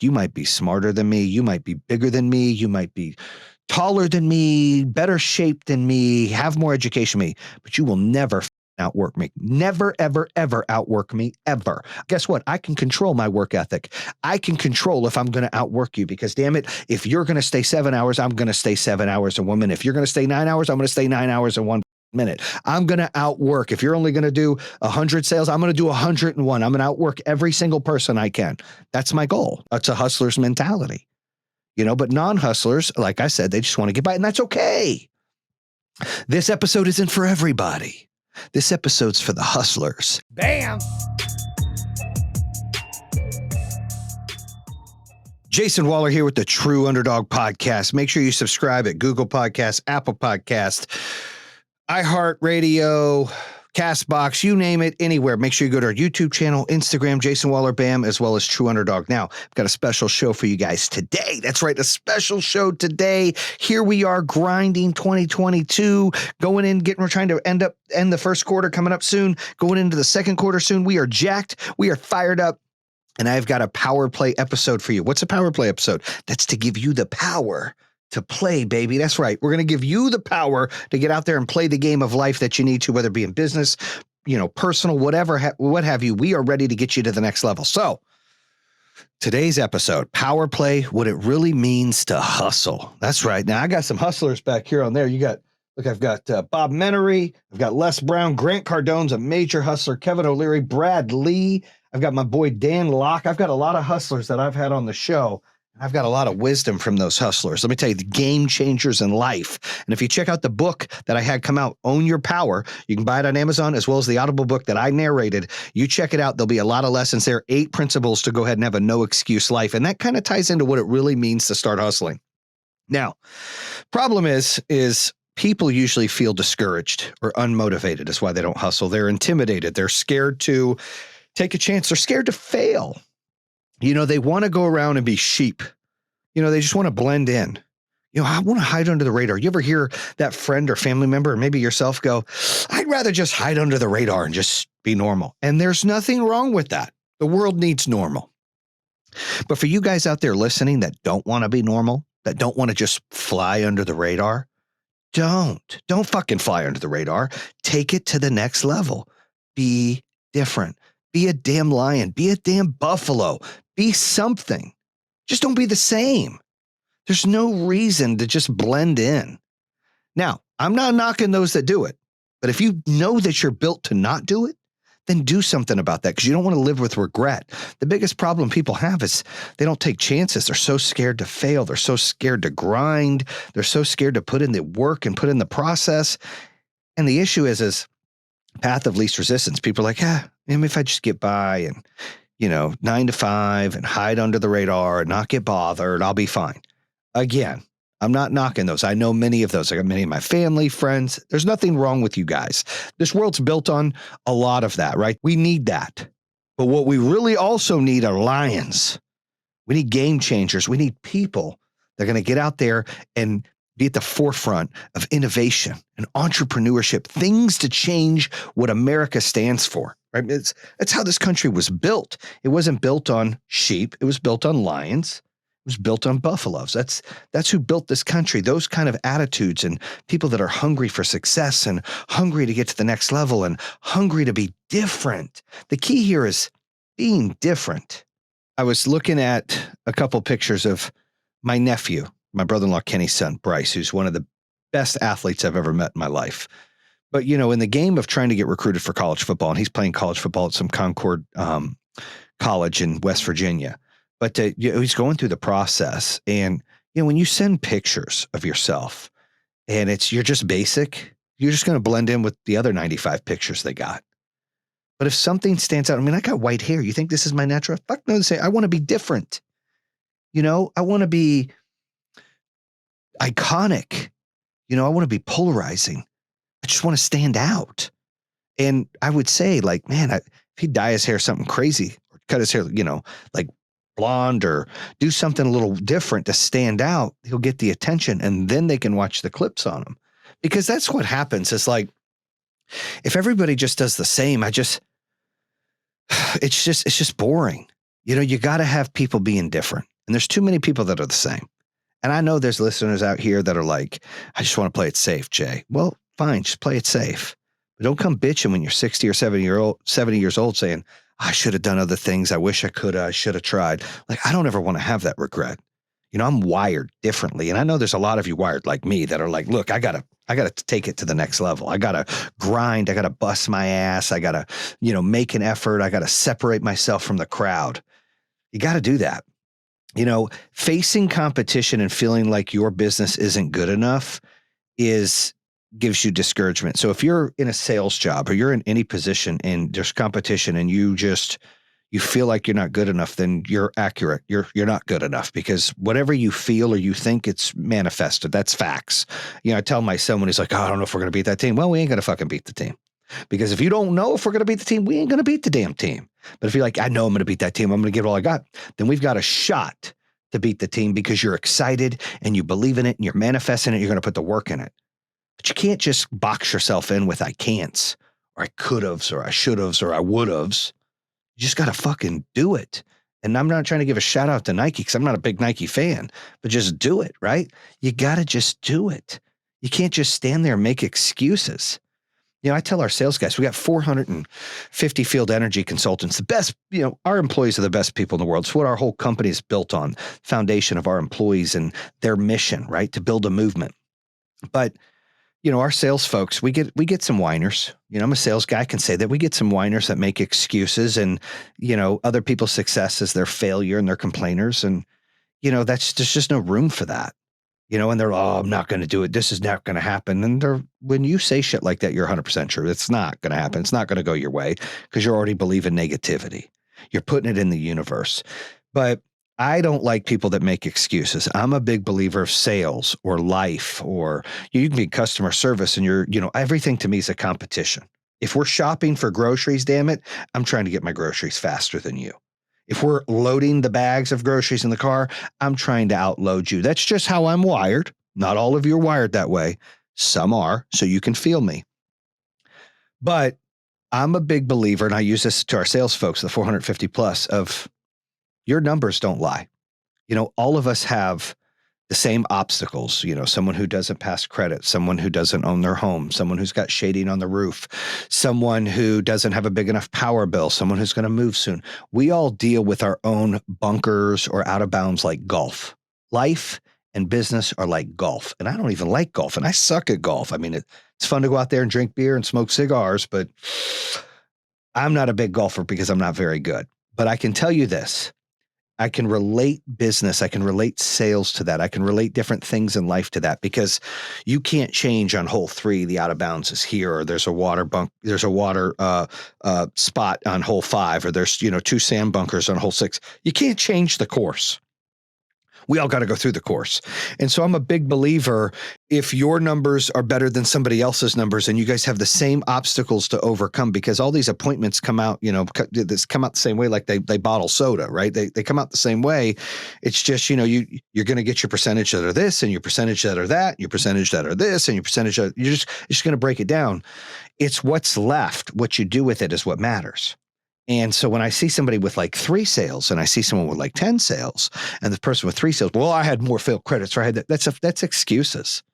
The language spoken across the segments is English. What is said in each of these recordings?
You might be smarter than me. You might be bigger than me. You might be taller than me, better shaped than me, have more education than me, but you will never outwork me. Never, ever, ever outwork me, ever. Guess what? I can control my work ethic. I can control if I'm going to outwork you because, damn it, if you're going to stay 7 hours, I'm going to stay 7 hours in 1 minute. If you're going to stay 9 hours, I'm going to stay 9 hours in 1 minute. I'm going to outwork. If you're only going to do 100 sales, I'm going to do 101. I'm going to outwork every single person I can. That's my goal. That's a hustler's mentality. But non-hustlers, like I said, they just want to get by, and that's okay. This episode isn't for everybody. This episode's for the hustlers. Bam! Jayson Waller here with the True Underdog Podcast. Make sure you subscribe at Google Podcasts, Apple Podcasts, iHeartRadio, Castbox, you name it, anywhere. Make sure you go to our YouTube channel, Instagram, Jayson Waller Bam, as well as True Underdog. Now, I've got a special show for you guys today. That's right, a special show today. Here we are grinding 2022, going in, we're trying to end the first quarter coming up soon, going into the second quarter soon. We are jacked. We are fired up. And I've got a power play episode for you. What's a power play episode? That's to give you the power to play, baby. That's right. We're going to give you the power to get out there and play the game of life that you need to, whether it be in business, personal, whatever, what have you. We are ready to get you to the next level. So today's episode, power play, what it really means to hustle. That's right. Now I got some hustlers back here on there. I've got Bob Menery. I've got Les Brown, Grant Cardone's a major hustler, Kevin O'Leary, Brad Lee. I've got my boy Dan Locke. I've got a lot of hustlers that I've had on the show. I've got a lot of wisdom from those hustlers. Let me tell you, the game changers in life. And if you check out the book that I had come out, Own Your Power, you can buy it on Amazon as well as the Audible book that I narrated. You check it out. There'll be a lot of lessons there, 8 principles to go ahead and have a no excuse life. And that kind of ties into what it really means to start hustling. Now, problem is people usually feel discouraged or unmotivated. That's why they don't hustle. They're intimidated. They're scared to take a chance. They're scared to fail. They want to go around and be sheep. They just want to blend in. I want to hide under the radar. You ever hear that friend or family member or maybe yourself go, I'd rather just hide under the radar and just be normal. And there's nothing wrong with that. The world needs normal. But for you guys out there listening that don't want to be normal, that don't want to just fly under the radar, don't fucking fly under the radar. Take it to the next level. Be different. Be a damn lion. Be a damn buffalo. Be something. Just don't be the same. There's no reason to just blend in. Now, I'm not knocking those that do it, but if you know that you're built to not do it, then do something about that because you don't want to live with regret. The biggest problem people have is they don't take chances. They're so scared to fail. They're so scared to grind. They're so scared to put in the work and put in the process. And the issue is path of least resistance. People are like, maybe if I just get by and 9 to 5 and hide under the radar and not get bothered, I'll be fine. Again, I'm not knocking those. I know many of those. I got many of my family, friends. There's nothing wrong with you guys. This world's built on a lot of that, right? We need that. But what we really also need are lions. We need game changers. We need people that are going to get out there and be at the forefront of innovation and entrepreneurship, things to change what America stands for. Right? That's how this country was built. It wasn't built on sheep. It was built on lions. It was built on buffaloes. That's who built this country. Those kind of attitudes and people that are hungry for success and hungry to get to the next level and hungry to be different. The key here is being different. I was looking at a couple pictures of my nephew, my brother-in-law Kenny's son, Bryce, who's one of the best athletes I've ever met in my life. But, in the game of trying to get recruited for college football, and he's playing college football at some Concord college in West Virginia. But he's going through the process. And, when you send pictures of yourself and you're just basic, you're just going to blend in with the other 95 pictures they got. But if something stands out, I got white hair. You think this is my natural? Fuck no, say I want to be different. I want to be iconic. I want to be polarizing. I just want to stand out. And I would say if he dye his hair something crazy or cut his hair, like blonde or do something a little different to stand out, he'll get the attention and then they can watch the clips on him. Because that's what happens. It's like, if everybody just does the same, it's just boring. You got to have people being different. And there's too many people that are the same. And I know there's listeners out here that are like, I just want to play it safe, Jay. Well, fine, just play it safe. But don't come bitching when you're 60 or 70 years old saying, I should have done other things. I wish I could have, I should have tried. Like, I don't ever want to have that regret. I'm wired differently. And I know there's a lot of you wired like me that are like, look, I gotta take it to the next level. I gotta grind. I gotta bust my ass. I gotta, make an effort. I gotta separate myself from the crowd. You got to do that. Facing competition and feeling like your business isn't good enough gives you discouragement. So if you're in a sales job or you're in any position and there's competition and you feel like you're not good enough, then you're accurate. You're not good enough, because whatever you feel or you think, it's manifested. That's facts. I tell my son when he's like, oh, I don't know if we're going to beat that team. Well, we ain't going to fucking beat the team. Because if you don't know if we're going to beat the team, we ain't going to beat the damn team. But if you're like, I know I'm going to beat that team, I'm going to give it all I got, then we've got a shot to beat the team because you're excited and you believe in it and you're manifesting it. You're going to put the work in it. But you can't just box yourself in with I can'ts or I could have's or I should have's or I would have's. You just got to fucking do it. And I'm not trying to give a shout out to Nike because I'm not a big Nike fan, but just do it, right? You got to just do it. You can't just stand there and make excuses. I tell our sales guys, we got 450 field energy consultants, the best, our employees are the best people in the world. It's what our whole company is built on, foundation of our employees and their mission, right? To build a movement. But, our sales folks, we get some whiners. I'm a sales guy. I can say that we get some whiners that make excuses and, other people's success is their failure and they're complainers. And, there's just no room for that. And they're, oh, I'm not going to do it. This is not going to happen. And when you say shit like that, you're 100% true. It's not going to happen. It's not going to go your way because you already believe in negativity. You're putting it in the universe. But I don't like people that make excuses. I'm a big believer of sales or life, or you can be customer service and everything to me is a competition. If we're shopping for groceries, damn it, I'm trying to get my groceries faster than you. If we're loading the bags of groceries in the car, I'm trying to outload you. That's just how I'm wired. Not all of you are wired that way. Some are, so you can feel me. But I'm a big believer, and I use this to our sales folks, the 450 plus, of your numbers don't lie. All of us have the same obstacles, someone who doesn't pass credit, someone who doesn't own their home, someone who's got shading on the roof, someone who doesn't have a big enough power bill, someone who's going to move soon. We all deal with our own bunkers or out of bounds like golf. Life and business are like golf. And I don't even like golf, and I suck at golf. I mean, it's fun to go out there and drink beer and smoke cigars, but I'm not a big golfer because I'm not very good. But I can tell you this. I can relate business. I can relate sales to that. I can relate different things in life to that, because you can't change on hole 3. The out of bounds is here, or there's a water spot on hole 5, or there's, 2 sand bunkers on hole 6. You can't change the course. We all got to go through the course. And so I'm a big believer, if your numbers are better than somebody else's numbers and you guys have the same obstacles to overcome, because all these appointments come out, this come out the same way, like they bottle soda, right? They come out the same way. It's just, you're going to get your percentage that are this and your percentage that are that, your percentage that are this and your percentage that you're just going to break it down. It's what's left. What you do with it is what matters. And so when I see somebody with like 3 sales and I see someone with like 10 sales, and the person with 3 sales, well, I had more failed credits, or I had that. That's excuses.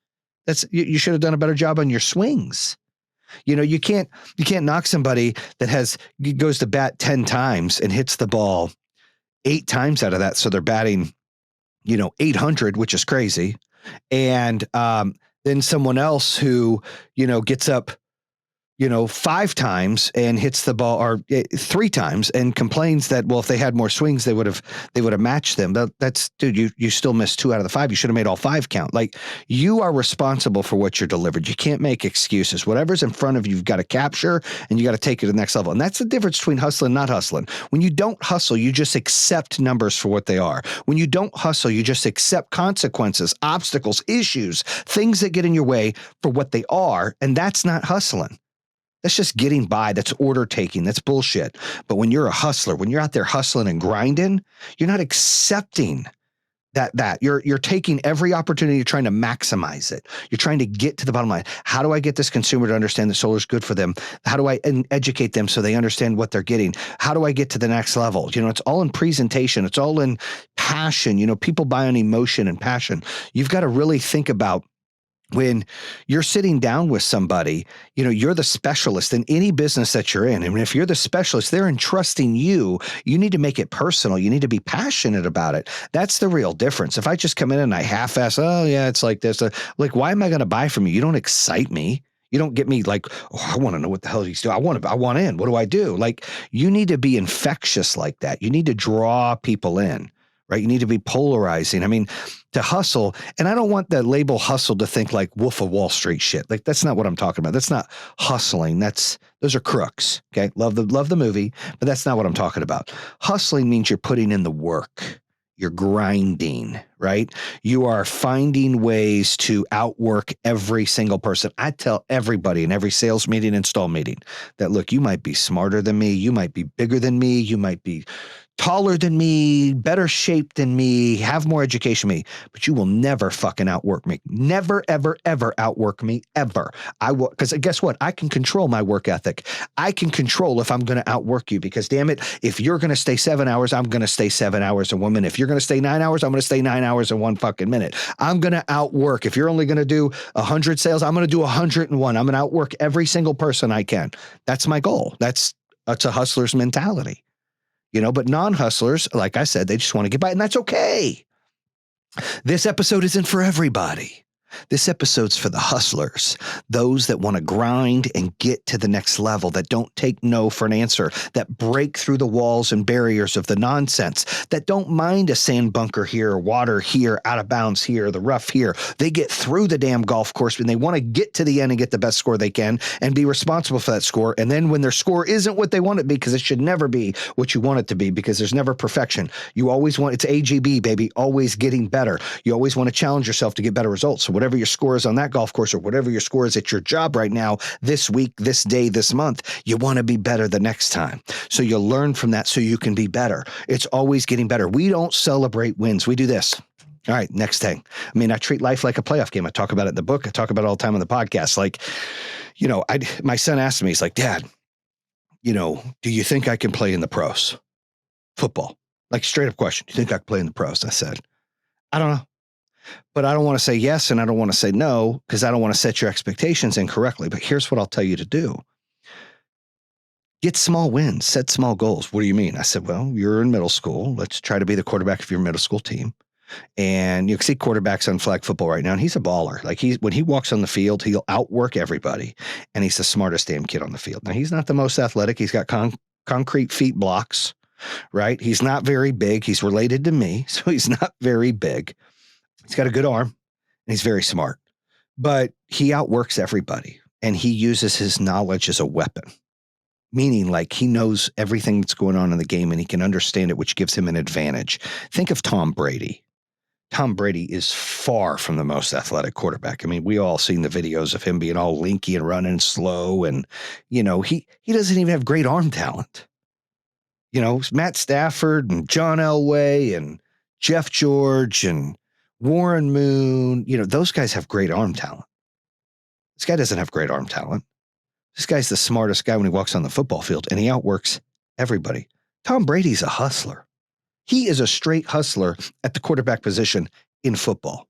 You should have done a better job on your swings. You can't knock somebody that goes to bat 10 times and hits the ball 8 times out of that. So they're batting, 800, which is crazy. And then someone else who, gets up, 5 times and hits the ball, or 3 times, and complains that, well, if they had more swings, they would have matched them. That's, dude, you still missed 2 out of the 5. You should have made all 5 count. Like, you are responsible for what you're delivered. You can't make excuses. Whatever's in front of you, you've got to capture, and you got to take it to the next level. And that's the difference between hustling and not hustling. When you don't hustle, you just accept numbers for what they are. When you don't hustle, you just accept consequences, obstacles, issues, things that get in your way for what they are. And that's not hustling. That's just getting by. That's order taking. That's bullshit. But when you're a hustler, when you're out there hustling and grinding, you're not accepting You're taking every opportunity, you're trying to maximize it. You're trying to get to the bottom line. How do I get this consumer to understand that solar is good for them? How do I educate them so they understand what they're getting? How do I get to the next level? It's all in presentation. It's all in passion. People buy on emotion and passion. You've got to really think about when you're sitting down with somebody, you're the specialist in any business that you're in. And if you're the specialist, they're entrusting you. You need to make it personal. You need to be passionate about it. That's the real difference. If I just come in and I half-ass, oh yeah, it's like this. Like, why am I going to buy from you? You don't excite me. You don't get me like, oh, I want to know what the hell he's doing. I want in. What do I do? Like, you need to be infectious like that. You need to draw people in, right? You need to be polarizing. I mean, to hustle, and I don't want the label hustle to think like Wolf of Wall Street shit. Like, that's not what I'm talking about. That's not hustling. Those are crooks. Okay. Love the movie, but that's not what I'm talking about. Hustling means you're putting in the work. You're grinding, right? You are finding ways to outwork every single person. I tell everybody in every sales meeting, install meeting that, look, you might be smarter than me. You might be bigger than me. You might be taller than me, better shaped than me, have more education than me, but you will never fucking outwork me. Never, ever, ever outwork me, ever. I will, because guess what? I can control my work ethic. I can control if I'm going to outwork you, because damn it, if you're going to stay 7 hours, I'm going to stay 7 hours in 1 minute. If you're going to stay 9 hours, I'm going to stay 9 hours in 1 fucking minute. I'm going to outwork. If you're only going to do 100 sales, I'm going to do 101. I'm going to outwork every single person I can. That's my goal. That's a hustler's mentality. But non-hustlers, like I said, they just want to get by, and that's okay. This episode isn't for everybody. This episode's for the hustlers, those that want to grind and get to the next level, that don't take no for an answer, that break through the walls and barriers of the nonsense, that don't mind a sand bunker here, water here, out of bounds here, the rough here. They get through the damn golf course and they want to get to the end and get the best score they can and be responsible for that score. And then when their score isn't what they want it to be, because it should never be what you want it to be, because there's never perfection. You always want, it's AGB, baby, always getting better. You always want to challenge yourself to get better results. So whatever your score is on that golf course, or whatever your score is at your job right now, this week, this day, this month, you want to be better the next time. So you learn from that so you can be better. It's always getting better. We don't celebrate wins. We do this. All right, next thing. I mean, I treat life like a playoff game. I talk about it in the book. I talk about it all the time on the podcast. Like, my son asked me, he's like, Dad, do you think I can play in the pros? Football. Like, straight up question. Do you think I can play in the pros? I said, I don't know. But I don't want to say yes and I don't want to say no, because I don't want to set your expectations incorrectly. But here's what I'll tell you to do. Get small wins, set small goals. What do you mean? I said, well, you're in middle school. Let's try to be the quarterback of your middle school team. And you can see quarterbacks on flag football right now, and he's a baller. Like, when he walks on the field, he'll outwork everybody. And he's the smartest damn kid on the field. Now, he's not the most athletic. He's got concrete feet blocks, right? He's not very big. He's related to me, so he's not very big. He's got a good arm and he's very smart, but he outworks everybody, and he uses his knowledge as a weapon, meaning like he knows everything that's going on in the game and he can understand it, which gives him an advantage. Think of Tom Brady. Tom Brady is far from the most athletic quarterback. I mean, we all seen the videos of him being all linky and running slow. And, he doesn't even have great arm talent. Matt Stafford and John Elway and Jeff George and Warren Moon, those guys have great arm talent. This guy doesn't have great arm talent. This guy's the smartest guy when he walks on the football field, and he outworks everybody. Tom Brady's a hustler. He is a straight hustler at the quarterback position in football.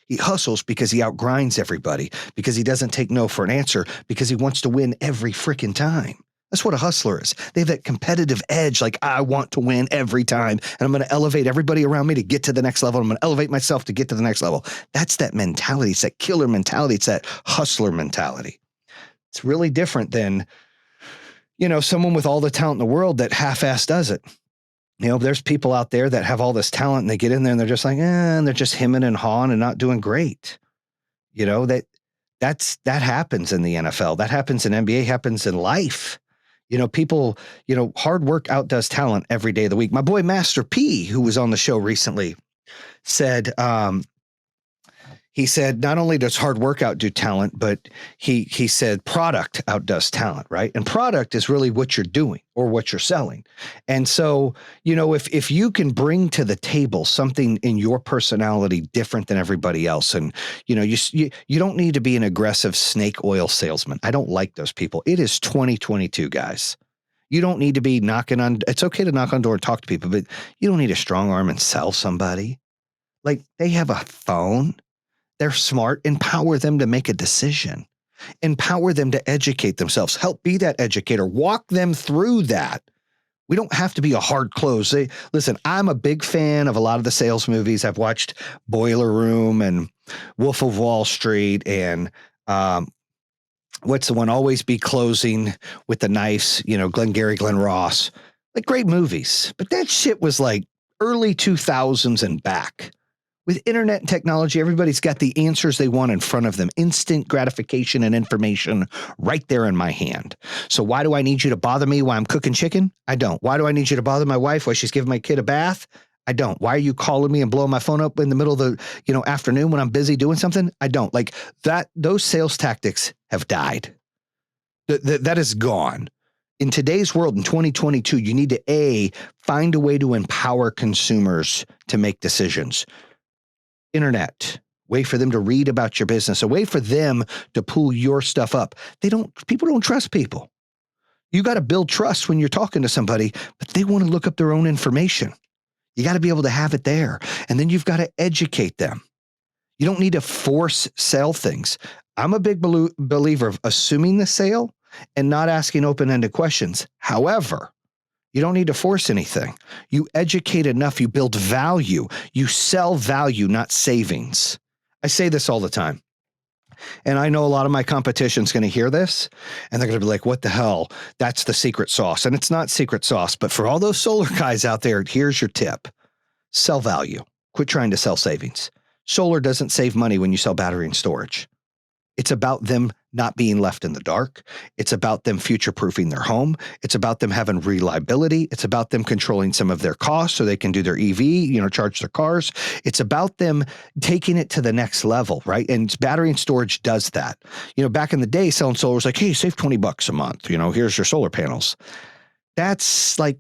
He hustles because he outgrinds everybody, because he doesn't take no for an answer, because he wants to win every freaking time. That's what a hustler is. They have that competitive edge. Like, I want to win every time, and I'm going to elevate everybody around me to get to the next level. I'm going to elevate myself to get to the next level. That's that mentality. It's that killer mentality. It's that hustler mentality. It's really different than, someone with all the talent in the world that half-ass does it. There's people out there that have all this talent and they get in there and they're just like, and they're just hemming and hawing and not doing great. That happens in the NFL. That happens in NBA, happens in life. People, hard work outdoes talent every day of the week. My boy, Master P, who was on the show recently, said, He said not only does hard work outdo talent, but he said product outdoes talent, right? And product is really what you're doing or what you're selling. And so, if you can bring to the table something in your personality different than everybody else, and you don't need to be an aggressive snake oil salesman. I don't like those people. It is 2022, guys. You don't need to be knocking on. It's okay to knock on door and talk to people, but you don't need a strong arm and sell somebody. Like, they have a phone. They're smart. Empower them to make a decision. Empower them to educate themselves. Help be that educator. Walk them through that. We don't have to be a hard close. Listen, I'm a big fan of a lot of the sales movies. I've watched Boiler Room and Wolf of Wall Street and what's the one? Always Be Closing with the Knives, Glenn Ross. Like, great movies. But that shit was like early 2000s and back. With internet and technology, everybody's got the answers they want in front of them. Instant gratification and information right there in my hand. So why do I need you to bother me while I'm cooking chicken? I don't. Why do I need you to bother my wife while she's giving my kid a bath? I don't. Why are you calling me and blowing my phone up in the middle of the afternoon when I'm busy doing something? I don't. Like that. Those sales tactics have died. That is gone. In today's world, in 2022, you need to find a way to empower consumers to make decisions. Internet, way for them to read about your business, a way for them to pull your stuff up. People don't trust people. You got to build trust when you're talking to somebody, but they want to look up their own information. You got to be able to have it there. And then you've got to educate them. You don't need to force sell things. I'm a big believer of assuming the sale and not asking open-ended questions. However, you don't need to force anything. You educate enough, you build value. You sell value, not savings. I say this all the time. And I know a lot of my competition's going to hear this and they're going to be like, what the hell? That's the secret sauce. And it's not secret sauce. But for all those solar guys out there, here's your tip. Sell value. Quit trying to sell savings. Solar doesn't save money when you sell battery and storage. It's about them not being left in the dark. It's about them future-proofing their home. It's about them having reliability. It's about them controlling some of their costs so they can do their EV, charge their cars. It's about them taking it to the next level, right? And battery and storage does that. Back in the day, selling solar was like, hey, save $20 a month. Here's your solar panels. That's like,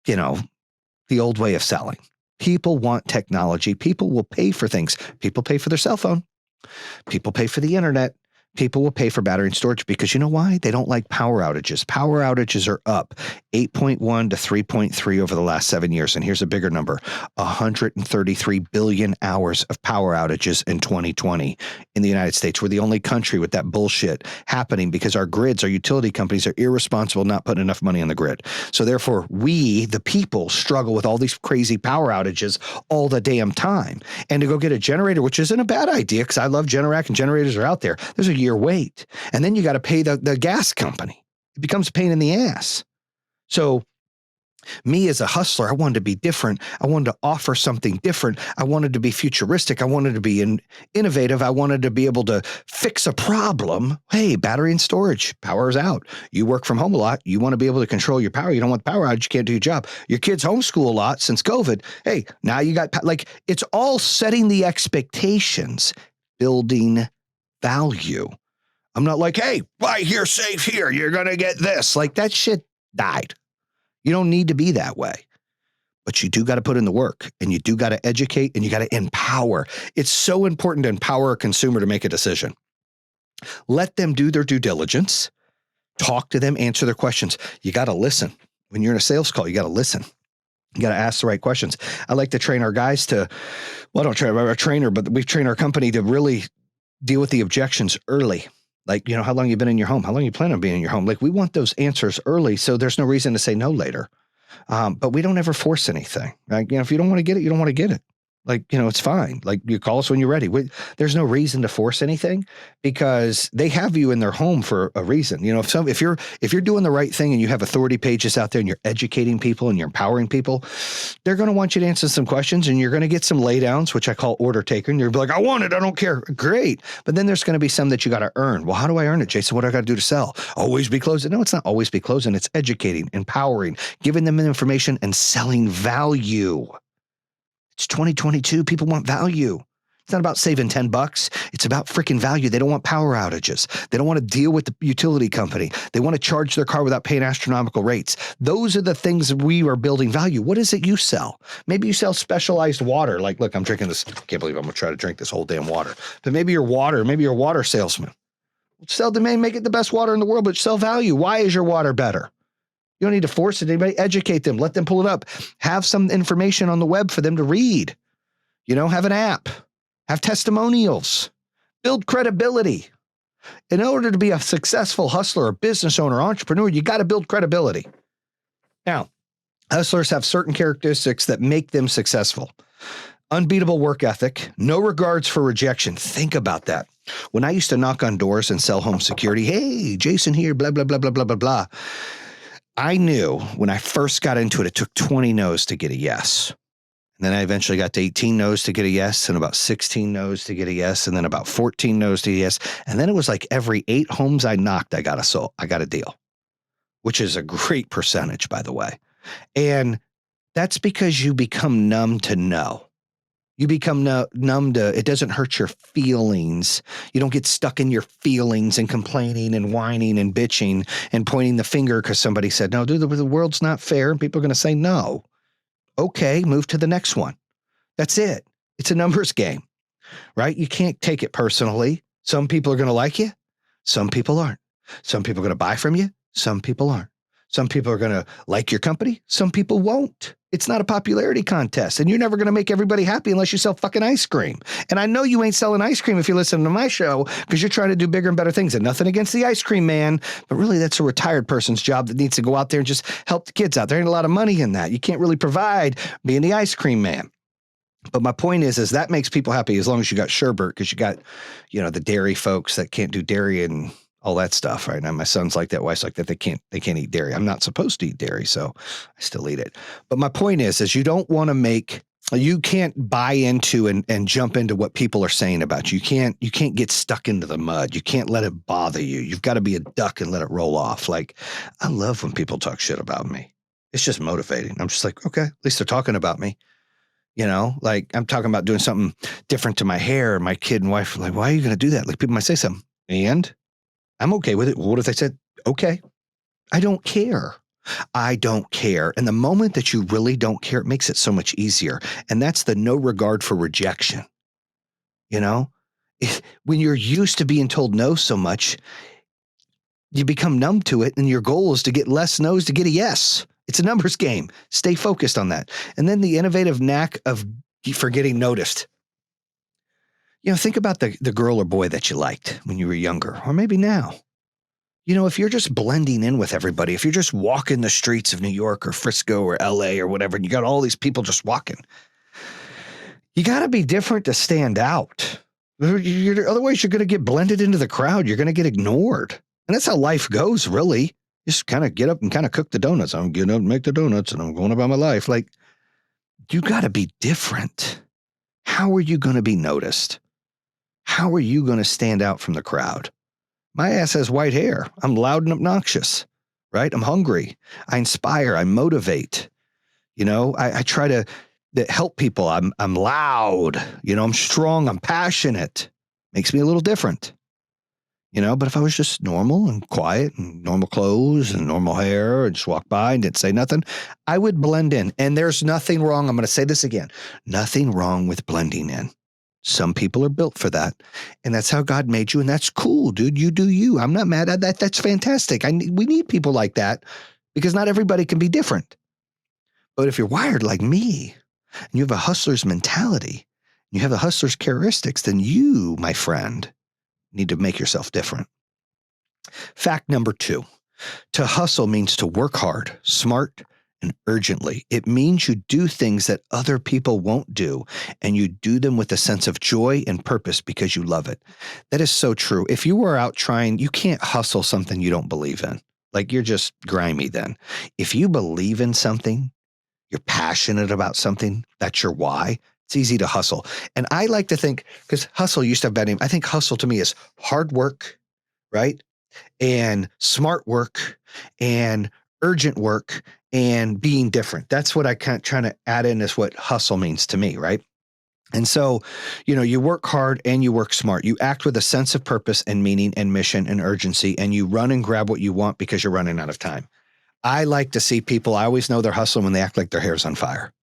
the old way of selling. People want technology. People will pay for things. People pay for their cell phone. People pay for the internet. People will pay for battery and storage because you know why? They don't like power outages. Power outages are up 8.1 to 3.3 over the last 7 years. And here's a bigger number, 133 billion hours of power outages in 2020 in the United States. We're the only country with that bullshit happening because our grids, our utility companies are irresponsible, not putting enough money on the grid. So therefore, we, the people, struggle with all these crazy power outages all the damn time. And to go get a generator, which isn't a bad idea because I love Generac and generators are out there. There's a year wait. And then you got to pay the gas company. It becomes a pain in the ass. So me as a hustler, I wanted to be different. I wanted to offer something different. I wanted to be futuristic. I wanted to be innovative. I wanted to be able to fix a problem. Hey, battery and storage, power's out. You work from home a lot. You want to be able to control your power. You don't want power outage. You can't do your job. Your kids homeschool a lot since COVID. Hey, now you got, it's all setting the expectations, building value. I'm not like, hey, buy here, save here. You're going to get this. Like, that shit died. You don't need to be that way. But you do got to put in the work and you do got to educate and you got to empower. It's so important to empower a consumer to make a decision. Let them do their due diligence. Talk to them, answer their questions. You got to listen. When you're in a sales call, you got to listen. You got to ask the right questions. I like to train our guys I don't train our trainer, but we train our company to really deal with the objections early. Like, how long you been in your home? How long you plan on being in your home? Like, we want those answers early. So there's no reason to say no later. But we don't ever force anything. Like, if you don't want to get it, you don't want to get it. Like, it's fine. Like, you call us when you're ready. There's no reason to force anything because they have you in their home for a reason. If you're doing the right thing and you have authority pages out there and you're educating people and you're empowering people, they're going to want you to answer some questions and you're going to get some laydowns, which I call order taker. And you're like, I want it. I don't care. Great. But then there's going to be some that you got to earn. Well, how do I earn it, Jason? What do I got to do to sell? Always be closing. No, it's not always be closing. It's educating, empowering, giving them information and selling value. It's 2022. People want value. It's not about saving $10. It's about freaking value. They don't want power outages. They don't want to deal with the utility company. They want to charge their car without paying astronomical rates. Those are the things we are building value. What is it you sell? Maybe you sell specialized water. Like, look, I'm drinking this. I can't believe I'm going to try to drink this whole damn water. But maybe you're a water salesman. Sell demand, make it the best water in the world, but sell value. Why is your water better? You don't need to force it. Anybody, educate them. Let them pull it up. Have some information on the web for them to read. Have an app. Have testimonials. Build credibility. In order to be a successful hustler, a business owner, entrepreneur, you got to build credibility. Now, hustlers have certain characteristics that make them successful. Unbeatable work ethic, no regards for rejection. Think about that. When I used to knock on doors and sell home security, hey, Jayson here, blah, blah, blah, blah, blah, blah, blah. I knew when I first got into it, it took 20 no's to get a yes. And then I eventually got to 18 no's to get a yes, and about 16 no's to get a yes, and then about 14 no's to get a yes. And then it was like every 8 homes I knocked, I got a deal, which is a great percentage, by the way. And that's because you become numb to no. You become numb to, it doesn't hurt your feelings. You don't get stuck in your feelings and complaining and whining and bitching and pointing the finger because somebody said, no, dude, the world's not fair. And people are going to say no. Okay, move to the next one. That's it. It's a numbers game, right? You can't take it personally. Some people are going to like you. Some people aren't. Some people are going to buy from you. Some people aren't. Some people are going to like your company. Some people won't. It's not a popularity contest, and you're never going to make everybody happy unless you sell fucking ice cream. And I know you ain't selling ice cream if you listen to my show because you're trying to do bigger and better things, and nothing against the ice cream man, but really that's a retired person's job that needs to go out there and just help the kids out. There ain't a lot of money in that. You can't really provide being the ice cream man. But my point is that makes people happy as long as you got sherbet, because you got, the dairy folks that can't do dairy and all that stuff, right? Now my son's like that, wife's like that. They can't eat dairy. I'm not supposed to eat dairy, so I still eat it. But my point is you don't want to you can't buy into and jump into what people are saying about you. You can't get stuck into the mud. You can't let it bother you. You've got to be a duck and let it roll off. Like, I love when people talk shit about me. It's just motivating. I'm just like, okay, at least they're talking about me. Like I'm talking about doing something different to my hair. My kid and wife are like, why are you going to do that? Like people might say something and I'm okay with it. What if they said, okay, I don't care. I don't care. And the moment that you really don't care, it makes it so much easier. And that's the no regard for rejection. When you're used to being told no so much, you become numb to it. And your goal is to get less no's to get a yes. It's a numbers game. Stay focused on that. And then the innovative knack for getting noticed. Think about the girl or boy that you liked when you were younger, or maybe now. If you're just blending in with everybody, if you're just walking the streets of New York or Frisco or LA or whatever, and you got all these people just walking, you got to be different to stand out. Otherwise, you're going to get blended into the crowd. You're going to get ignored. And that's how life goes, really. Just kind of get up and kind of cook the donuts. I'm getting up and make the donuts and I'm going about my life. Like, you got to be different. How are you going to be noticed? How are you going to stand out from the crowd? My ass has white hair. I'm loud and obnoxious, right? I'm hungry. I inspire. I motivate. I try to help people. I'm loud. I'm strong. I'm passionate. Makes me a little different. But if I was just normal and quiet and normal clothes and normal hair and just walk by and didn't say nothing, I would blend in. And there's nothing wrong. I'm going to say this again. Nothing wrong with blending in. Some people are built for that. And that's how God made you. And that's cool, dude. You do you. I'm not mad at that. That's fantastic. We need people like that because not everybody can be different. But if you're wired like me and you have a hustler's mentality, you have a hustler's characteristics, then you, my friend, need to make yourself different. Fact number 2, to hustle means to work hard, smart, and urgently. It means you do things that other people won't do, and you do them with a sense of joy and purpose because you love it. That is so true. If you were out trying, you can't hustle something you don't believe in. Like you're just grimy then. If you believe in something, you're passionate about something, that's your why. It's easy to hustle. And I like to think, because hustle used to have a bad name, I think hustle to me is hard work, right? And smart work and urgent work and being different. That's what I kind of trying to add in as what hustle means to me, right? And so, you work hard and you work smart. You act with a sense of purpose and meaning and mission and urgency, and you run and grab what you want because you're running out of time. I like to see people, I always know they're hustling when they act like their hair's on fire.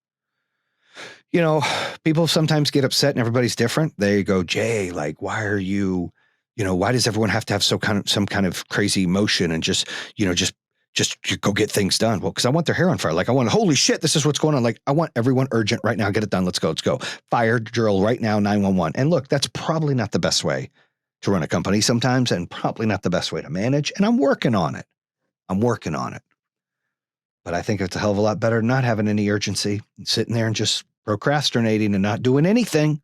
People sometimes get upset and everybody's different. They go, Jay, like, why are you, why does everyone have to have some kind of crazy emotion and just go get things done? Well, because I want their hair on fire. Like, I want, holy shit, this is what's going on. Like, I want everyone urgent right now. Get it done. Let's go. Fire drill right now, 911. And look, that's probably not the best way to run a company sometimes, and probably not the best way to manage. And I'm working on it. But I think it's a hell of a lot better not having any urgency, sitting there and just procrastinating and not doing anything.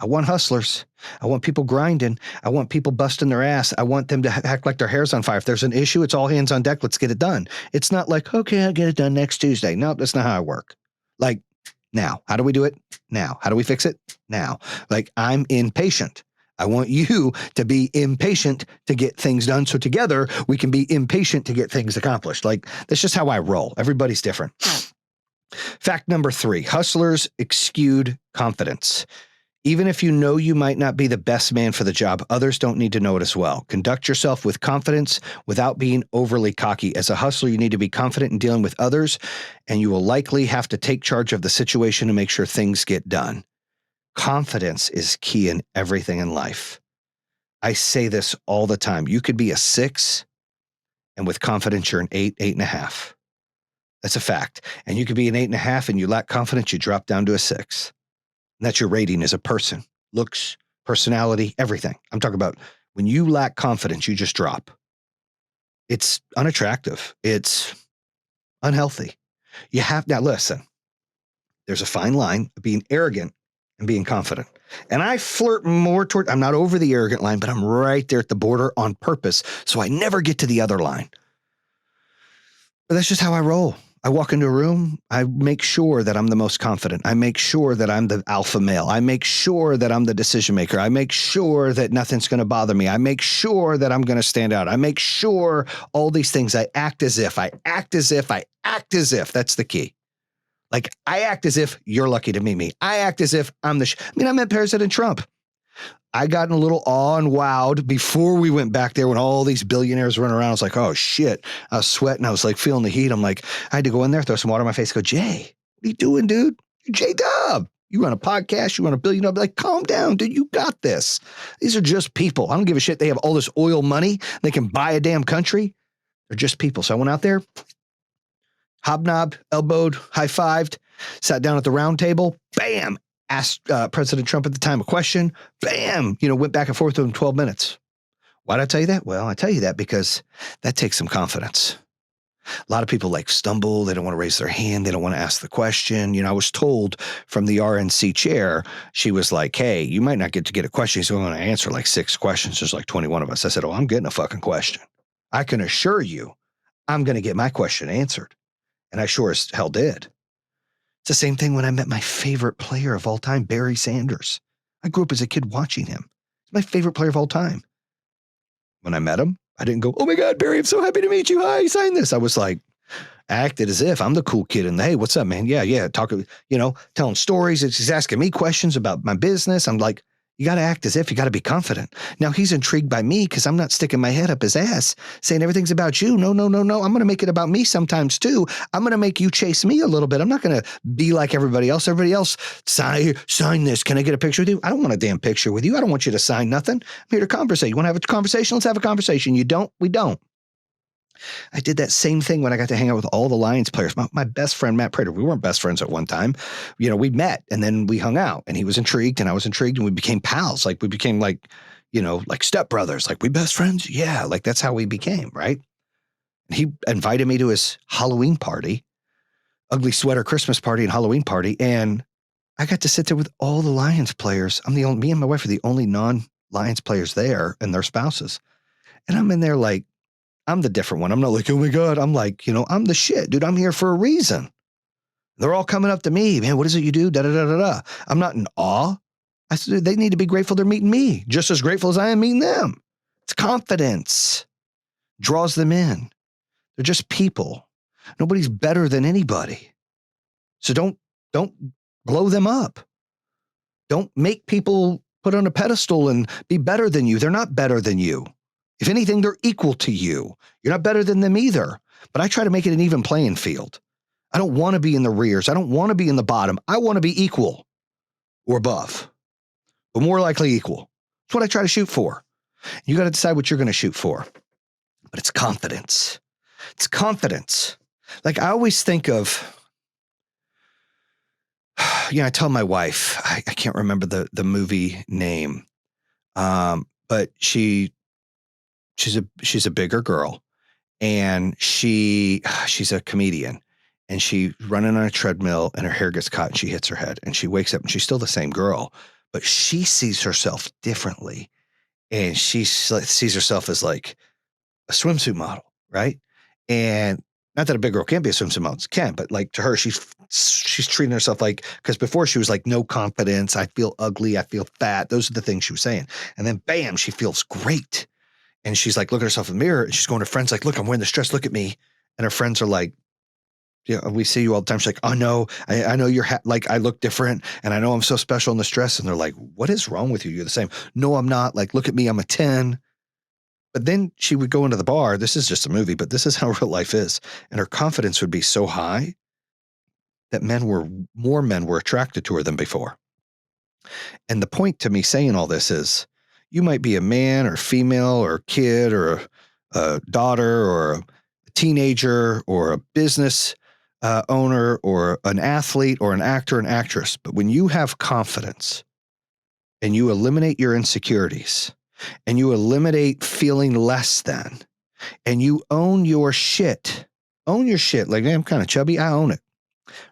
I want hustlers. I want people grinding. I want people busting their ass. I want them to act like their hair's on fire. If there's an issue, it's all hands on deck. Let's get it done. It's not like, okay, I'll get it done next Tuesday. No, that's not how I work. Like, now. How do we do it? Now. How do we fix it? Now. Like, I'm impatient. I want you to be impatient to get things done. So together we can be impatient to get things accomplished. Like, that's just how I roll. Everybody's different. Fact number 3, hustlers exude confidence. Even if you know you might not be the best man for the job, others don't need to know it as well. Conduct yourself with confidence without being overly cocky. As a hustler, you need to be confident in dealing with others, and you will likely have to take charge of the situation to make sure things get done. Confidence is key in everything in life. I say this all the time. You could be a 6, and with confidence, you're an 8, 8.5. That's a fact. And you could be an 8.5, and you lack confidence, you drop down to a 6. And that's your rating as a person. Looks, personality, everything. I'm talking about when you lack confidence, you just drop. It's unattractive. It's unhealthy. Now listen, there's a fine line of being arrogant and being confident. And I flirt more toward, I'm not over the arrogant line, but I'm right there at the border on purpose. So I never get to the other line. But that's just how I roll. I walk into a room, I make sure that I'm the most confident. I make sure that I'm the alpha male. I make sure that I'm the decision maker. I make sure that nothing's going to bother me. I make sure that I'm going to stand out. I make sure all these things. I act as if. That's the key. Like, I act as if you're lucky to meet me. I act as if I'm I met President Trump. I got in a little awe and wowed before we went back there when all these billionaires running around. I was like, oh shit. I was sweating. I was like feeling the heat. I'm like, I had to go in there, throw some water on my face, go, Jay, what are you doing, dude? You're J-Dub. You run a podcast, you run $1 billion. I'll be like, calm down, dude. You got this. These are just people. I don't give a shit. They have all this oil money. They can buy a damn country. They're just people. So I went out there, hobnobbed, elbowed, high-fived, sat down at the round table, bam, asked President Trump at the time a question, bam, went back and forth with him 12 minutes. Why did I tell you that? Well, I tell you that because that takes some confidence. A lot of people stumble. They don't want to raise their hand. They don't want to ask the question. I was told from the RNC chair, she was like, hey, you might not get to get a question. She's going to answer 6 questions. There's 21 of us. I said, oh, I'm getting a fucking question. I can assure you I'm going to get my question answered. And I sure as hell did. It's the same thing when I met my favorite player of all time, Barry Sanders. I grew up as a kid watching him. He's my favorite player of all time. When I met him, I didn't go, oh my God, Barry, I'm so happy to meet you. Hi, sign this. I was like, acted as if I'm the cool kid. And hey, what's up, man? Yeah. Talking, telling stories. He's asking me questions about my business. I'm like, you got to act as if. You got to be confident. Now he's intrigued by me because I'm not sticking my head up his ass saying everything's about you. No. I'm going to make it about me sometimes too. I'm going to make you chase me a little bit. I'm not going to be like everybody else. Everybody else, sign this. Can I get a picture with you? I don't want a damn picture with you. I don't want you to sign nothing. I'm here to conversate. You want to have a conversation? Let's have a conversation. You don't? We don't. I did that same thing when I got to hang out with all the Lions players. My best friend, Matt Prater, we weren't best friends at one time. We met and then we hung out and he was intrigued and I was intrigued and we became pals. We became like stepbrothers. We best friends. Yeah. That's how we became. Right. He invited me to his Halloween party, ugly sweater Christmas party and Halloween party. And I got to sit there with all the Lions players. Me and my wife are the only non-Lions players there and their spouses. And I'm in there I'm the different one. I'm not like, oh my God. I'm like, I'm the shit, dude. I'm here for a reason. They're all coming up to me, man. What is it you do? Da, da, da, da, da. I'm not in awe. I said, they need to be grateful they're meeting me just as grateful as I am meeting them. It's confidence draws them in. They're just people. Nobody's better than anybody. So don't blow them up. Don't make people put on a pedestal and be better than you. They're not better than you. If anything, they're equal to you. You're not better than them either. But I try to make it an even playing field. I don't want to be in the rears. I don't want to be in the bottom. I want to be equal or above, but more likely equal. That's what I try to shoot for. You got to decide what you're going to shoot for. But it's confidence. It's confidence. Like I always think of, I tell my wife, I can't remember the movie name, but she's a bigger girl, and she's a comedian, and she's running on a treadmill, and her hair gets caught, and she hits her head, and she wakes up, and she's still the same girl, but she sees herself differently, and she sees herself as like a swimsuit model, right? And not that a big girl can't be a swimsuit model, can, but like to her, she's treating herself like, because before she was like, no confidence, I feel ugly, I feel fat. Those are the things she was saying. And then bam, she feels great. And she's like, looking at herself in the mirror, and she's going to her friends like, look, I'm wearing this dress, look at me. And her friends are like, we see you all the time. She's like, oh no, I know you're like, I look different, and I know I'm so special in this dress. And they're like, what is wrong with you? You're the same. No, I'm not. Like, look at me, I'm a 10. But then she would go into the bar. This is just a movie, but this is how real life is. And her confidence would be so high that more men were attracted to her than before. And the point to me saying all this is, you might be a man or female or kid or a daughter or a teenager or a business owner or an athlete or an actor and actress. But when you have confidence and you eliminate your insecurities and you eliminate feeling less than, and you own your shit, like, I'm kind of chubby, I own it.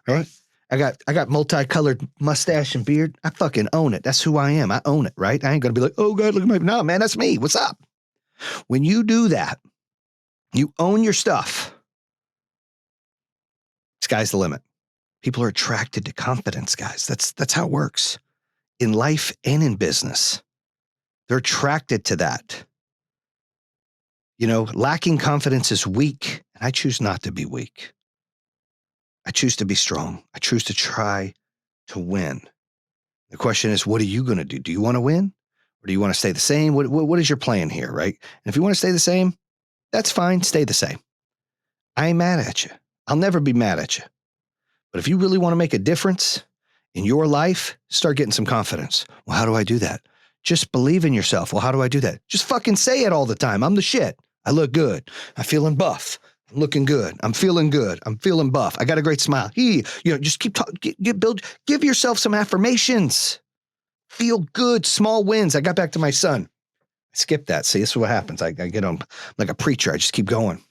Right? I got multicolored mustache and beard. I fucking own it. That's who I am. I own it, right? I ain't gonna be like, oh God, look at my, no, man, that's me. What's up? When you do that, you own your stuff. Sky's the limit. People are attracted to confidence, guys. That's how it works in life and in business. They're attracted to that. Lacking confidence is weak, and I choose not to be weak. I choose to be strong. I choose to try to win. The question is, what are you going to do? Do you want to win, or do you want to stay the same? What is your plan here, right? And if you want to stay the same, that's fine. Stay the same. I ain't mad at you. I'll never be mad at you. But if you really want to make a difference in your life, start getting some confidence. Well, how do I do that? Just believe in yourself. Well, how do I do that? Just fucking say it all the time. I'm the shit. I look good. I'm feeling buff. I'm looking good. I'm feeling good. I'm feeling buff. I got a great smile. Just keep talking. Give yourself some affirmations. Feel good. Small wins. I got back to my son. I skipped that. See, this is what happens. I get on like a preacher. I just keep going.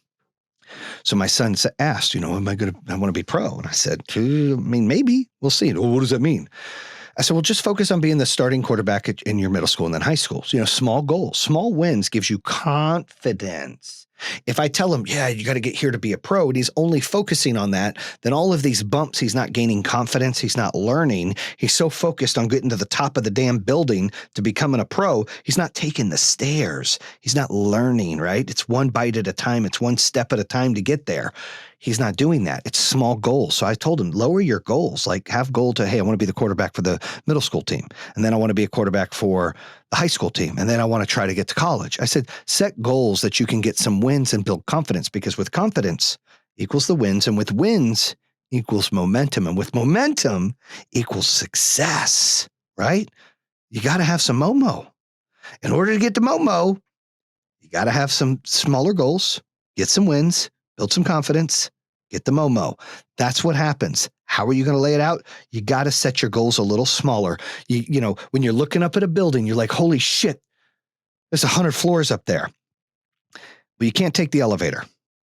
So my son asked, I want to be pro. And I said, maybe. We'll see. Well, what does that mean? I said, well, just focus on being the starting quarterback in your middle school and then high school. So, small goals, small wins gives you confidence. If I tell him, yeah, you got to get here to be a pro, and he's only focusing on that, then all of these bumps, he's not gaining confidence. He's not learning. He's so focused on getting to the top of the damn building to becoming a pro. He's not taking the stairs. He's not learning, right? It's one bite at a time. It's one step at a time to get there. He's not doing that. It's small goals. So I told him, lower your goals. Like, have goal to, hey, I want to be the quarterback for the middle school team. And then I want to be a quarterback for the high school team. And then I want to try to get to college. I said, set goals that you can get some wins and build confidence, because with confidence equals the wins, and with wins equals momentum. And with momentum equals success, right? You got to have some Momo. In order to get to Momo, you got to have some smaller goals, get some wins, build some confidence, get the Momo. That's what happens. How are you going to lay it out? You got to set your goals a little smaller. When you're looking up at a building, you're like, holy shit, there's 100 floors up there. But you can't take the elevator,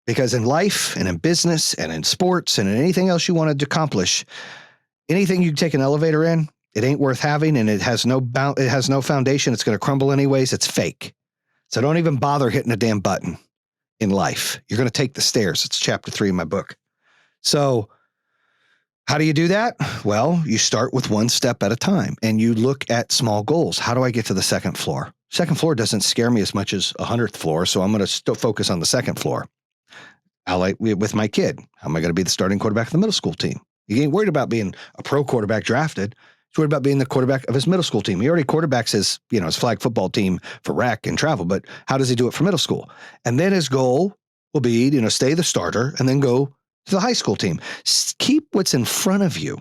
because in life and in business and in sports and in anything else you want to accomplish, anything you take an elevator in, it ain't worth having, and it has no foundation. It's going to crumble anyways. It's fake. So don't even bother hitting a damn button in life. You're going to take the stairs. It's chapter 3 in my book. So how do you do that? Well, you start with one step at a time, and you look at small goals. How do I get to the second floor? Second floor doesn't scare me as much as 100th floor, so I'm going to focus on the second floor. With my kid, how am I going to be the starting quarterback of the middle school team? You ain't worried about being a pro quarterback drafted. He's worried about being the quarterback of his middle school team. He already quarterbacks his flag football team for rec and travel, but how does he do it for middle school? And then his goal will be, stay the starter and then go to the high school team. Keep what's in front of you.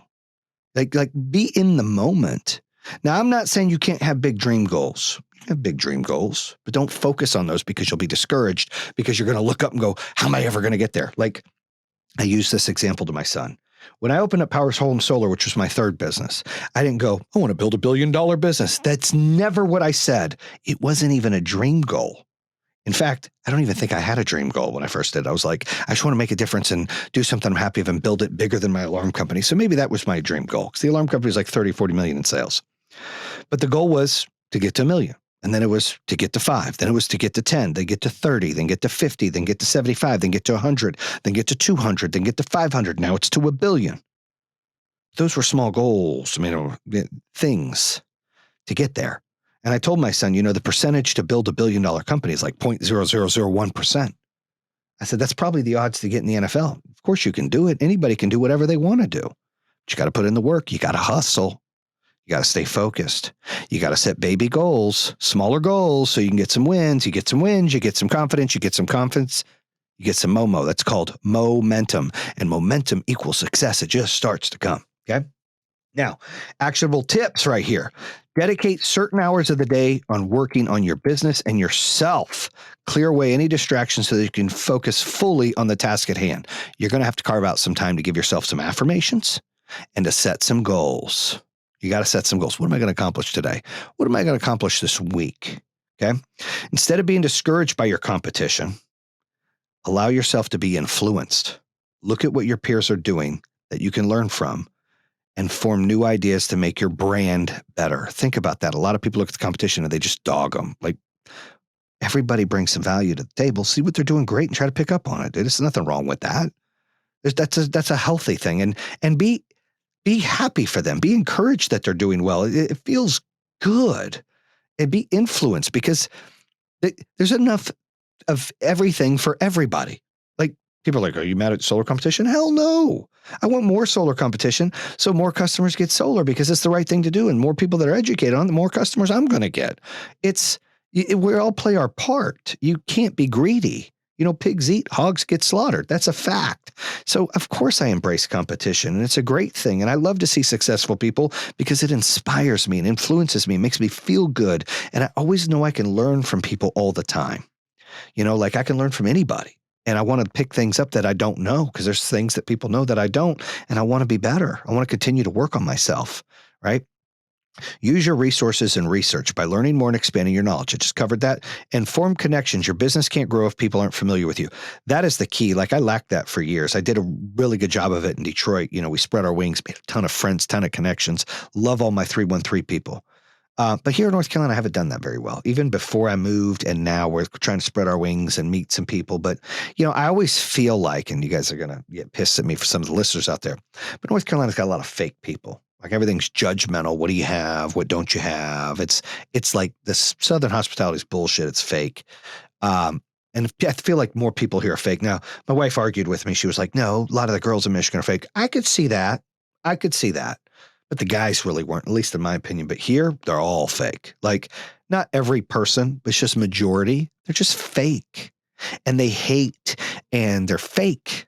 Like be in the moment. Now, I'm not saying you can't have big dream goals. You can have big dream goals, but don't focus on those because you'll be discouraged because you're going to look up and go, how am I ever going to get there? Like I use this example to my son. When I opened up Powers Home Solar, which was my third business, I didn't go, I want to build $1 billion business. That's never what I said. It wasn't even a dream goal. In fact, I don't even think I had a dream goal when I first did. I was like, I just want to make a difference and do something I'm happy of and build it bigger than my alarm company. So maybe that was my dream goal because the alarm company is like 30, 40 million in sales. But the goal was to get to $1 million. And then it was to get to 5. Then it was to get to 10, then get to 30, then get to 50, then get to 75, then get to 100, then get to 200, then get to 500. Now it's to $1 billion. Those were small goals, things to get there. And I told my son, the percentage to build $1 billion company is like 0.0001%. I said, that's probably the odds to get in the NFL. Of course you can do it. Anybody can do whatever they want to do. But you got to put in the work. You got to hustle. You got to stay focused. You got to set baby goals, smaller goals, so you can get some wins. You get some wins, you get some confidence, you get some confidence, you get some momo. That's called momentum. And momentum equals success. It just starts to come. Okay. Now, actionable tips right here. Dedicate certain hours of the day on working on your business and yourself. Clear away any distractions so that you can focus fully on the task at hand. You're going to have to carve out some time to give yourself some affirmations and to set some goals. You got to set some goals. What am I going to accomplish today? What am I going to accomplish this week? Okay. Instead of being discouraged by your competition, allow yourself to be influenced. Look at what your peers are doing that you can learn from and form new ideas to make your brand better. Think about that. A lot of people look at the competition and they just dog them. Like everybody brings some value to the table. See what they're doing great and try to pick up on it. There's nothing wrong with that. That's a healthy thing. And be happy for them. Be encouraged that they're doing well. It feels good. And be influenced because there's enough of everything for everybody. Like people are like, are you mad at solar competition? Hell no. I want more solar competition so more customers get solar because it's the right thing to do. And more people that are educated on it, the more customers I'm going to get. We all play our part. You can't be greedy. Pigs eat, hogs get slaughtered. That's a fact. So of course I embrace competition and it's a great thing. And I love to see successful people because it inspires me and influences me, makes me feel good. And I always know I can learn from people all the time. Like I can learn from anybody. And I want to pick things up that I don't know because there's things that people know that I don't. And I want to be better. I want to continue to work on myself, right? Use your resources and research by learning more and expanding your knowledge. I just covered that. And form connections. Your business can't grow if people aren't familiar with you. That is the key. Like I lacked that for years. I did a really good job of it in Detroit. We spread our wings, made a ton of friends, ton of connections. Love all my 313 people. But here in North Carolina, I haven't done that very well. Even before I moved and now we're trying to spread our wings and meet some people. But, I always feel like, and you guys are going to get pissed at me for some of the listeners out there, but North Carolina's got a lot of fake people. Like everything's judgmental. What do you have? What don't you have? It's like this Southern hospitality is bullshit. It's fake. And I feel like more people here are fake. Now, my wife argued with me. She was like, no, a lot of the girls in Michigan are fake. I could see that. But the guys really weren't, at least in my opinion. But here, they're all fake. Like not every person, but it's just majority. They're just fake. And they hate and they're fake.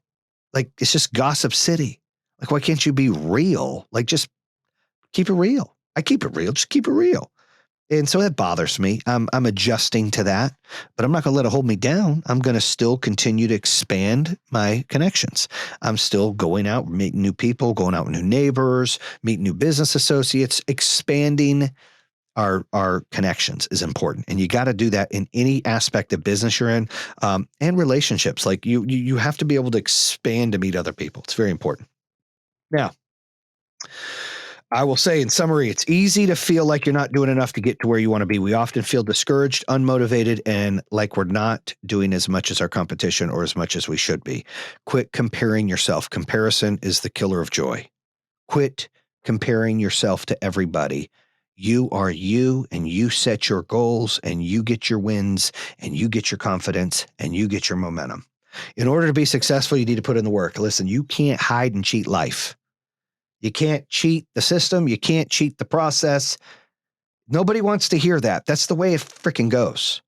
Like it's just gossip city. Like, why can't you be real? Like just keep it real. I keep it real. Just keep it real. And so that bothers me. I'm adjusting to that, but I'm not going to let it hold me down. I'm going to still continue to expand my connections. I'm still going out, meeting new people, going out with new neighbors, meeting new business associates. Expanding our connections is important. And you got to do that in any aspect of business you're in, and relationships. Like you have to be able to expand to meet other people. It's very important. Now, I will say in summary, it's easy to feel like you're not doing enough to get to where you want to be. We often feel discouraged, unmotivated, and like we're not doing as much as our competition or as much as we should be. Quit comparing yourself. Comparison is the killer of joy. Quit comparing yourself to everybody. You are you, and you set your goals, and you get your wins, and you get your confidence, and you get your momentum. In order to be successful, you need to put in the work. Listen, you can't hide and cheat life. You can't cheat the system. You can't cheat the process. Nobody wants to hear that. That's the way it freaking goes.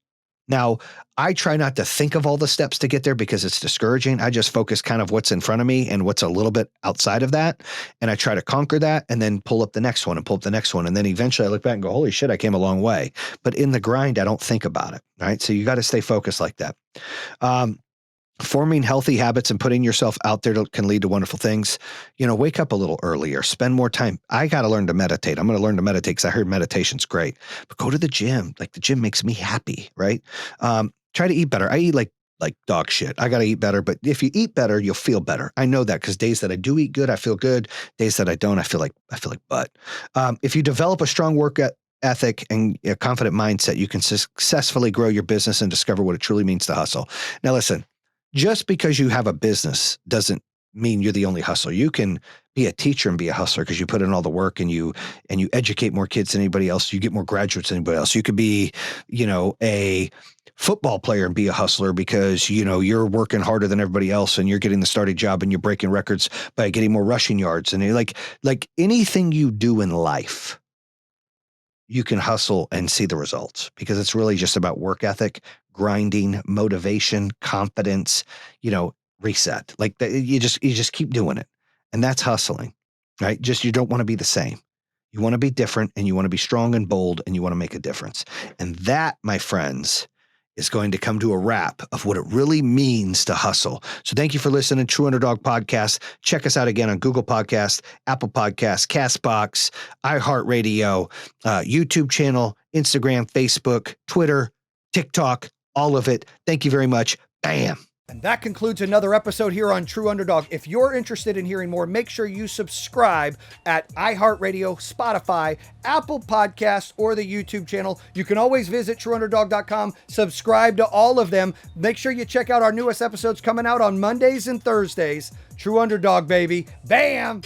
Now, I try not to think of all the steps to get there because it's discouraging. I just focus kind of what's in front of me and what's a little bit outside of that. And I try to conquer that and then pull up the next one and pull up the next one. And then eventually I look back and go, holy shit, I came a long way. But in the grind, I don't think about it. Right. So you got to stay focused like that. Forming healthy habits and putting yourself out there can lead to wonderful things. Wake up a little earlier, spend more time. I got to learn to meditate. I'm going to learn to meditate because I heard meditation's great, but go to the gym. Like the gym makes me happy. Right. Try to eat better. I eat like dog shit. I got to eat better, but if you eat better, you'll feel better. I know that because days that I do eat good, I feel good. Days that I don't, I feel like butt. If you develop a strong work ethic and a confident mindset, you can successfully grow your business and discover what it truly means to hustle. Now, listen, just because you have a business doesn't mean you're the only hustler. You can be a teacher and be a hustler because you put in all the work and you educate more kids than anybody else. You get more graduates than anybody else. You could be, a football player and be a hustler because, you're working harder than everybody else and you're getting the starting job and you're breaking records by getting more rushing yards. And you're like anything you do in life, you can hustle and see the results because it's really just about work ethic, grinding, motivation, confidence, reset. You just keep doing it. And that's hustling, right? Just, you don't want to be the same. You want to be different and you want to be strong and bold and you want to make a difference. And that, my friends, is going to come to a wrap of what it really means to hustle. So thank you for listening to True Underdog Podcast. Check us out again on Google Podcast, Apple Podcasts, Castbox, iHeartRadio, YouTube channel, Instagram, Facebook, Twitter, TikTok, all of it. Thank you very much. Bam. And that concludes another episode here on True Underdog. If you're interested in hearing more, make sure you subscribe at iHeartRadio, Spotify, Apple Podcasts, or the YouTube channel. You can always visit TrueUnderdog.com, subscribe to all of them. Make sure you check out our newest episodes coming out on Mondays and Thursdays. True Underdog, baby. Bam!